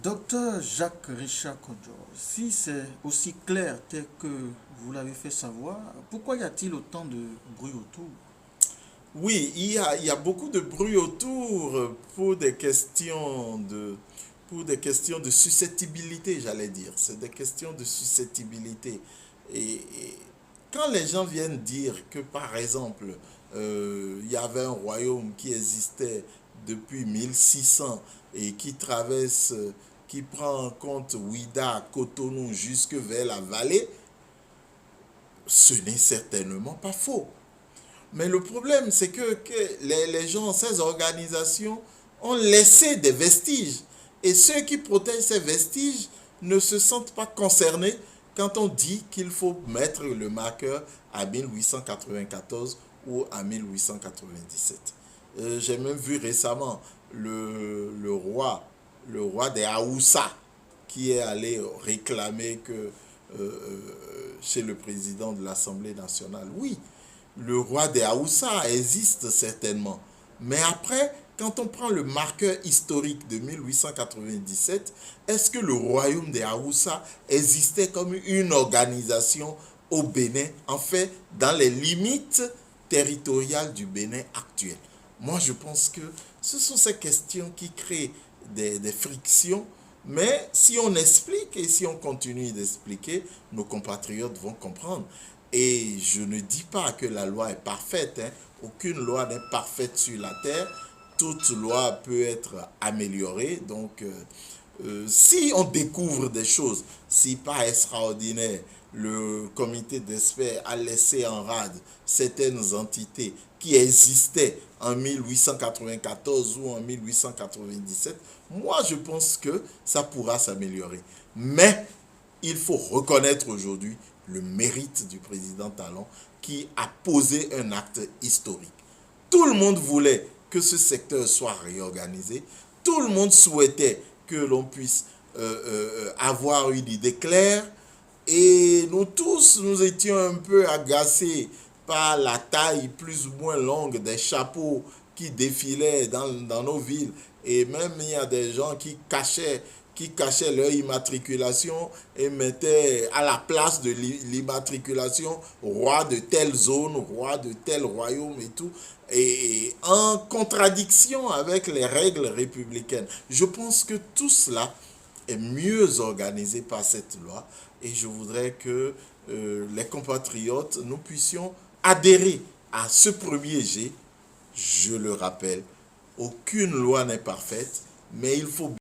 Docteur Jacques Richard Kodjo, si c'est aussi clair tel que vous l'avez fait savoir, pourquoi y a-t-il autant de bruit autour? Oui, il y a beaucoup de bruit autour pour des questions de susceptibilité, j'allais dire. C'est des questions de susceptibilité. Et quand les gens viennent dire que, par exemple, il y avait un royaume qui existait depuis 1600 et qui prend en compte Ouida, Cotonou jusque vers la vallée, ce n'est certainement pas faux. Mais le problème, c'est que les gens, ces organisations, ont laissé des vestiges. Et ceux qui protègent ces vestiges ne se sentent pas concernés quand on dit qu'il faut mettre le marqueur à 1894 ou à 1897. J'ai même vu récemment le roi des Haoussa qui est allé réclamer que chez le président de l'Assemblée nationale. Oui, le roi des Haoussa existe certainement. Mais après, quand on prend le marqueur historique de 1897, est-ce que le royaume des Haoussa existait comme une organisation au Bénin, en fait, dans les limites territoriales du Bénin actuel? Moi, je pense que ce sont ces questions qui créent des frictions, mais si on explique et si on continue d'expliquer, nos compatriotes vont comprendre. Et je ne dis pas que la loi est parfaite, hein. Aucune loi n'est parfaite sur la terre. Toute loi peut être améliorée. Donc, si on découvre des choses, si pas extraordinaire, le comité d'experts a laissé en rade certaines entités qui existaient en 1894 ou en 1897, moi je pense que ça pourra s'améliorer. Mais il faut reconnaître aujourd'hui le mérite du président Talon qui a posé un acte historique. Tout le monde voulait que ce secteur soit réorganisé. Tout le monde souhaitait que l'on puisse avoir une idée claire. Et nous tous, nous étions un peu agacés par la taille plus ou moins longue des chapeaux qui défilaient dans nos villes. Et même il y a des gens qui cachaient leur immatriculation et mettaient à la place de l'immatriculation roi de telle zone, roi de tel royaume et tout, et en contradiction avec les règles républicaines. Je pense que tout cela est mieux organisé par cette loi et je voudrais que les compatriotes, nous puissions adhérer à ce premier jet. Je le rappelle, aucune loi n'est parfaite, mais il faut